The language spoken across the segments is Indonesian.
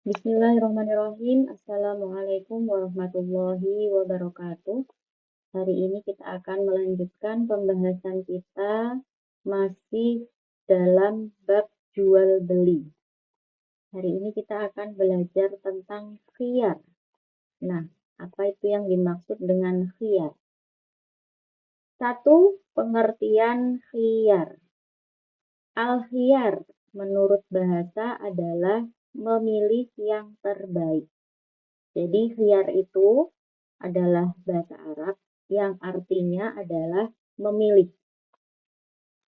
Bismillahirrahmanirrahim. Assalamualaikum warahmatullahi wabarakatuh. Hari ini kita akan melanjutkan pembahasan kita masih dalam bab jual beli. Hari ini kita akan belajar tentang khiyar. Nah, apa itu yang dimaksud dengan khiyar? Satu, pengertian khiyar. Al-khiyar menurut bahasa adalah memilih yang terbaik. Jadi khiyar itu adalah bahasa Arab yang artinya adalah memilih.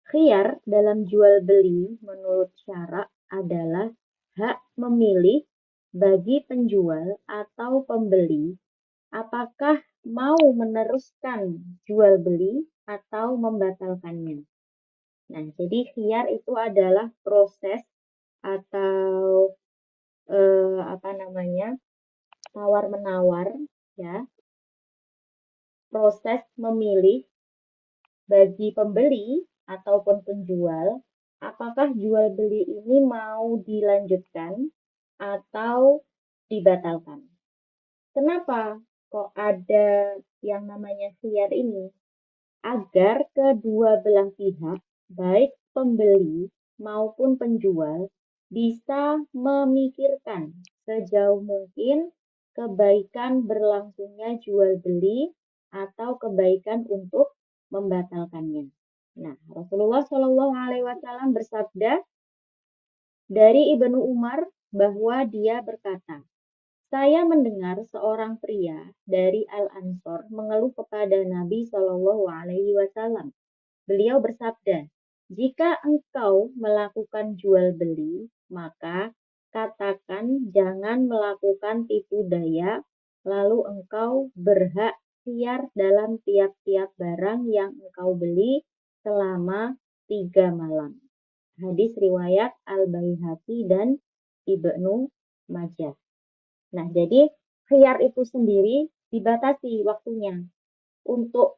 Khiyar dalam jual beli menurut syarak adalah hak memilih bagi penjual atau pembeli apakah mau meneruskan jual beli atau membatalkannya. Nah, jadi khiyar itu adalah proses atau tawar-menawar, ya, proses memilih bagi pembeli ataupun penjual apakah jual beli ini mau dilanjutkan atau dibatalkan. Kenapa kok ada yang namanya khiyar ini? Agar kedua belah pihak, baik pembeli maupun penjual, bisa memikirkan sejauh mungkin kebaikan berlangsungnya jual beli atau kebaikan untuk membatalkannya. Nah, Rasulullah Shallallahu Alaihi Wasallam bersabda dari Ibnu Umar bahwa dia berkata, saya mendengar seorang pria dari Al-Ansor mengeluh kepada Nabi Shallallahu Alaihi Wasallam. Beliau bersabda, jika engkau melakukan jual beli, maka katakan jangan melakukan tipu daya, lalu engkau berhak khiyar dalam tiap-tiap barang yang engkau beli selama 3 malam. Hadis riwayat Al-Baihaqi dan Ibnu Majah. Nah, jadi khiyar itu sendiri dibatasi waktunya untuk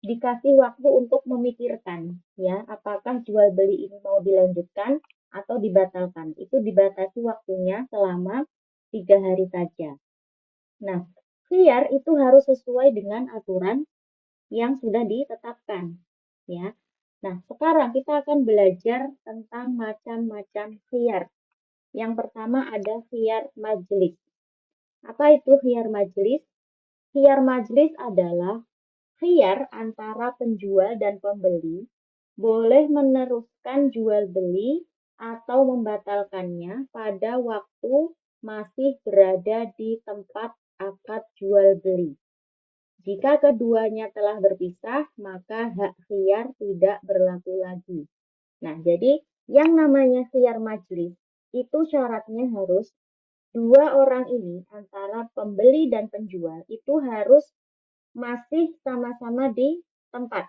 dikasih waktu untuk memikirkan, ya, apakah jual beli ini mau dilanjutkan atau dibatalkan. Itu dibatasi waktunya selama 3 hari saja. Nah, khiyar itu harus sesuai dengan aturan yang sudah ditetapkan, ya. Nah, sekarang kita akan belajar tentang macam-macam khiyar. Yang pertama ada khiyar majelis. Apa itu khiyar majelis? Khiyar majelis adalah khiyar antara penjual dan pembeli boleh meneruskan jual beli atau membatalkannya pada waktu masih berada di tempat akad jual beli. Jika keduanya telah berpisah, maka hak khiyar tidak berlaku lagi. Nah, jadi yang namanya khiyar majelis itu syaratnya harus dua orang ini antara pembeli dan penjual itu harus masih sama-sama di tempat,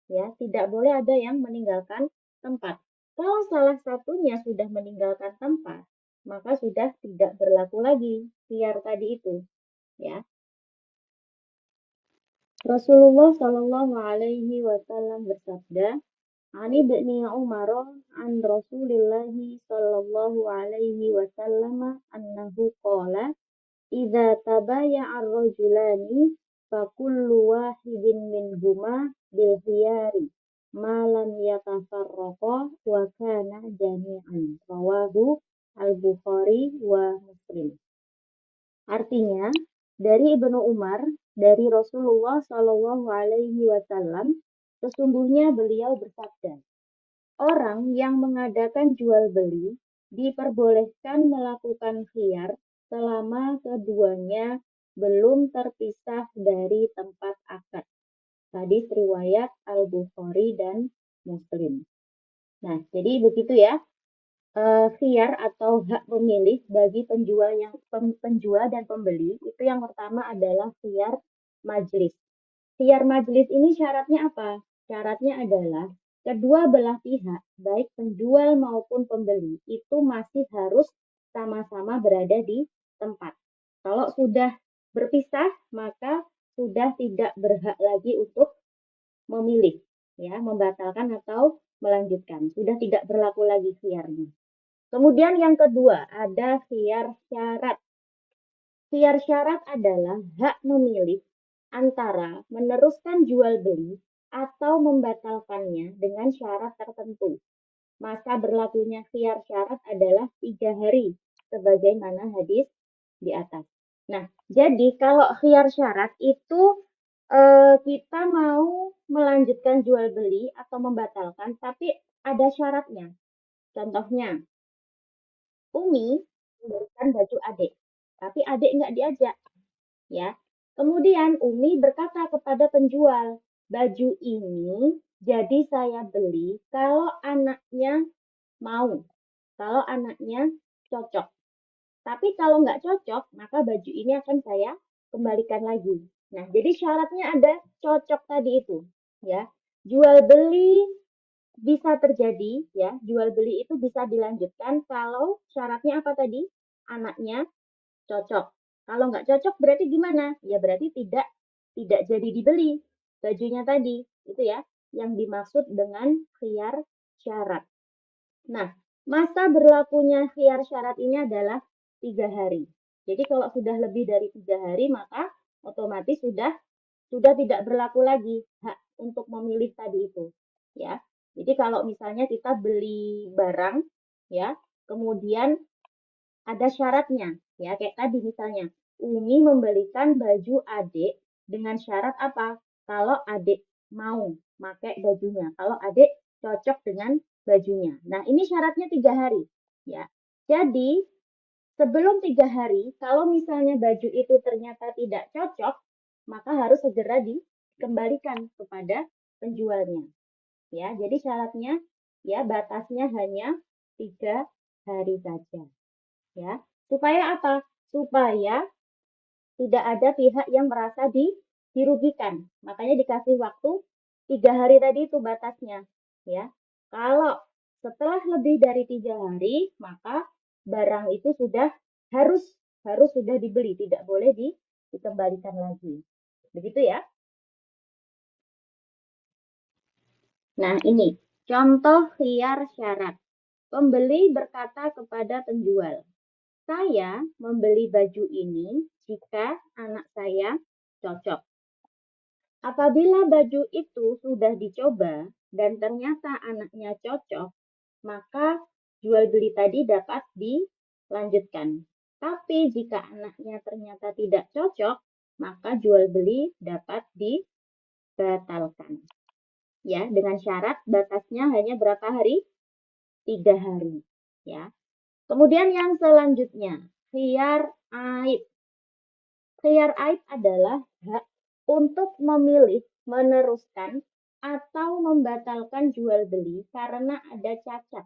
ya, tidak boleh ada yang meninggalkan tempat. Kalau salah satunya sudah meninggalkan tempat, maka sudah tidak berlaku lagi khiyar tadi itu, ya. Rasulullah Shallallahu Alaihi Wasallam bersabda, Ani bin Umar an Rasulillahi Shallallahu Alaihi Wasallam annahu qala idza tabaya'a ar-rajulani fakullu wahidin minhuma bil khiyari ma lam yatafarraqa wa kana jami'an rawahu al-Bukhari wa Muslim. Artinya, dari Ibnu Umar, dari Rasulullah Shallallahu Alaihi Wasallam, sesungguhnya beliau bersabda, orang yang mengadakan jual beli diperbolehkan melakukan khiyar selama keduanya belum terpisah dari tempat akad. Hadis riwayat Al-Bukhari dan Muslim. Nah, jadi begitu ya. Khiyar atau hak memilih bagi penjual dan pembeli itu yang pertama adalah khiyar majelis. Khiyar majelis ini syaratnya apa? Syaratnya adalah kedua belah pihak, baik penjual maupun pembeli, itu masih harus sama-sama berada di tempat. Kalau sudah berpisah, maka sudah tidak berhak lagi untuk memilih, ya, membatalkan atau melanjutkan. Sudah tidak berlaku lagi khiyarnya. Kemudian yang kedua, ada khiyar syarat. Khiyar syarat adalah hak memilih antara meneruskan jual beli atau membatalkannya dengan syarat tertentu. Masa berlakunya khiyar syarat adalah 3 hari, sebagaimana hadis di atas. Nah, jadi kalau khiyar syarat itu kita mau melanjutkan jual beli atau membatalkan, tapi ada syaratnya. Contohnya, Umi memberikan baju adik, tapi adik nggak diajak, ya. Kemudian Umi berkata kepada penjual, baju ini jadi saya beli kalau anaknya mau, kalau anaknya cocok. Tapi kalau nggak cocok, maka baju ini akan saya kembalikan lagi. Nah, jadi syaratnya ada cocok tadi itu, ya. Jual beli bisa terjadi, ya. Jual beli itu bisa dilanjutkan kalau syaratnya apa tadi? Anaknya cocok. Kalau nggak cocok berarti gimana? Ya berarti tidak jadi dibeli bajunya tadi, itu ya, yang dimaksud dengan khiyar syarat. Nah, masa berlakunya khiyar syarat ini adalah 3 hari. Jadi kalau sudah lebih dari 3 hari, maka otomatis sudah tidak berlaku lagi hak untuk memilih tadi itu. Ya, jadi kalau misalnya kita beli barang, ya, kemudian ada syaratnya, ya, kayak tadi misalnya, Umi membelikan baju adik dengan syarat apa? Kalau adik mau pakai bajunya, kalau adik cocok dengan bajunya. Nah, ini syaratnya 3 hari, ya. Jadi, sebelum 3 hari, kalau misalnya baju itu ternyata tidak cocok, maka harus segera dikembalikan kepada penjualnya. Ya, jadi syaratnya, ya, batasnya hanya 3 hari saja. Ya, supaya apa? Supaya tidak ada pihak yang merasa dirugikan. Makanya dikasih waktu 3 hari tadi itu batasnya. Ya, kalau setelah lebih dari 3 hari, maka barang itu harus harus sudah dibeli, tidak boleh dikembalikan lagi. Begitu ya. Nah, ini contoh khiyar syarat. Pembeli berkata kepada penjual, saya membeli baju ini jika anak saya cocok. Apabila baju itu sudah dicoba dan ternyata anaknya cocok, maka jual beli tadi dapat dilanjutkan. Tapi jika anaknya ternyata tidak cocok, maka jual beli dapat dibatalkan. Ya, dengan syarat batasnya hanya berapa hari? 3 hari. Ya. Kemudian yang selanjutnya, khiyar aib. Khiyar aib adalah hak untuk memilih, meneruskan, atau membatalkan jual beli karena ada cacat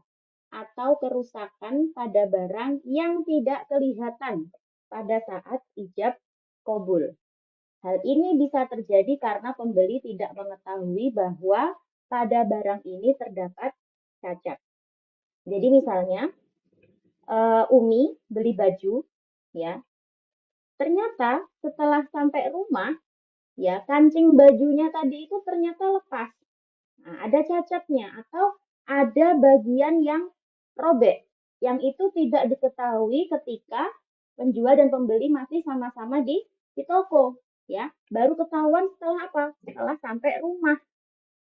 atau kerusakan pada barang yang tidak kelihatan pada saat ijab kabul. Hal ini bisa terjadi karena pembeli tidak mengetahui bahwa pada barang ini terdapat cacat. Jadi misalnya Umi beli baju, ya. Ternyata setelah sampai rumah, ya, kancing bajunya tadi itu ternyata lepas. Nah, ada cacatnya atau ada bagian yang robek, yang itu tidak diketahui ketika penjual dan pembeli masih sama-sama di toko, ya. Baru ketahuan setelah apa? Setelah sampai rumah.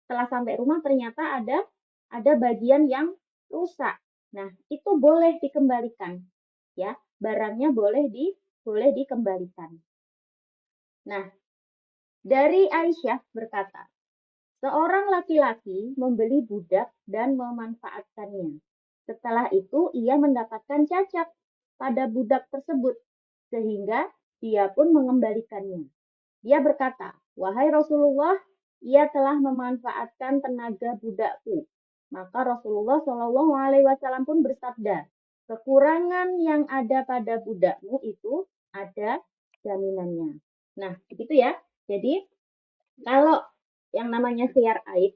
Setelah sampai rumah ternyata ada bagian yang rusak. Nah, itu boleh dikembalikan, ya. Barangnya boleh dikembalikan. Nah, dari Aisyah berkata, seorang laki-laki membeli budak dan memanfaatkannya. Setelah itu ia mendapatkan cacat pada budak tersebut, sehingga dia pun mengembalikannya. Dia berkata, wahai Rasulullah, ia telah memanfaatkan tenaga budakku. Maka Rasulullah Shallallahu Alaihi Wasallam pun bersabda, kekurangan yang ada pada budakmu itu ada jaminannya. Nah, begitu ya. Jadi kalau yang namanya khiyar aib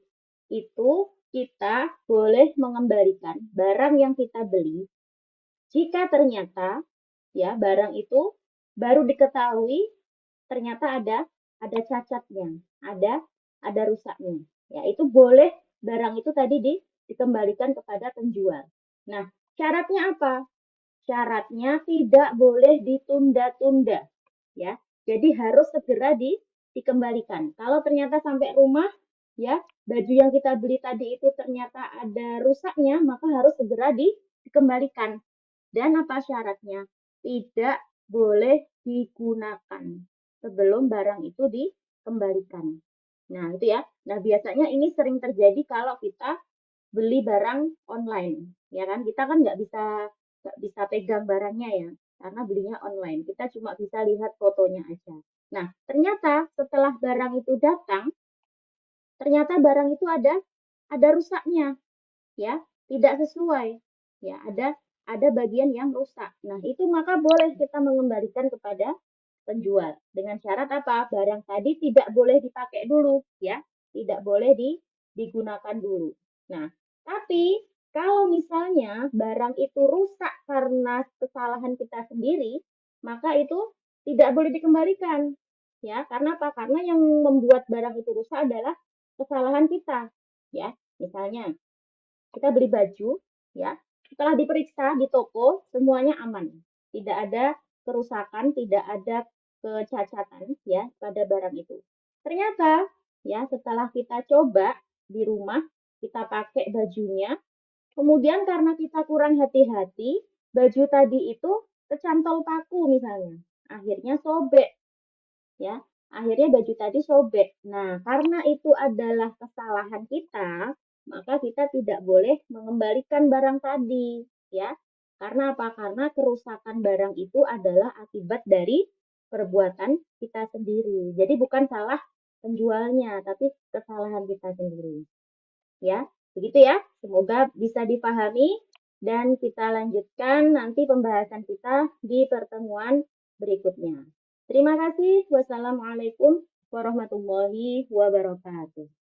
itu kita boleh mengembalikan barang yang kita beli jika ternyata, ya, barang itu baru diketahui ternyata ada cacatnya, ada rusaknya. Ya, itu boleh barang itu tadi dikembalikan kepada penjual. Nah, Syaratnya apa? Syaratnya tidak boleh ditunda-tunda, ya. Jadi harus segera dikembalikan. Kalau ternyata sampai rumah, ya, baju yang kita beli tadi itu ternyata ada rusaknya, maka harus segera dikembalikan. Dan apa syaratnya? Tidak boleh digunakan sebelum barang itu dikembalikan. Nah, itu ya. Nah, biasanya ini sering terjadi kalau kita beli barang online, ya kan? Kita kan nggak bisa pegang barangnya ya, karena belinya online. Kita cuma bisa lihat fotonya aja. Nah, ternyata setelah barang itu datang, ternyata barang itu ada rusaknya, ya, tidak sesuai, ya, ada bagian yang rusak. Nah, itu maka boleh kita mengembalikan kepada penjual dengan syarat apa? Barang tadi tidak boleh dipakai dulu, ya, tidak boleh digunakan dulu. Nah, tapi kalau misalnya barang itu rusak karena kesalahan kita sendiri, maka itu tidak boleh dikembalikan, ya. Karena apa? Karena yang membuat barang itu rusak adalah kesalahan kita, ya. Misalnya kita beli baju, ya, setelah diperiksa di toko semuanya aman, tidak ada kerusakan, tidak ada kecacatan, ya, pada barang itu. Ternyata, ya, setelah kita coba di rumah, kita pakai bajunya, kemudian karena kita kurang hati-hati, baju tadi itu kecantol paku misalnya, akhirnya sobek, ya. Akhirnya baju tadi sobek. Nah, karena itu adalah kesalahan kita, maka kita tidak boleh mengembalikan barang tadi, ya. Karena apa? Karena kerusakan barang itu adalah akibat dari perbuatan kita sendiri. Jadi bukan salah penjualnya, tapi kesalahan kita sendiri. Ya, begitu ya. Semoga bisa dipahami dan kita lanjutkan nanti pembahasan kita di pertemuan berikutnya. Terima kasih. Wassalamualaikum warahmatullahi wabarakatuh.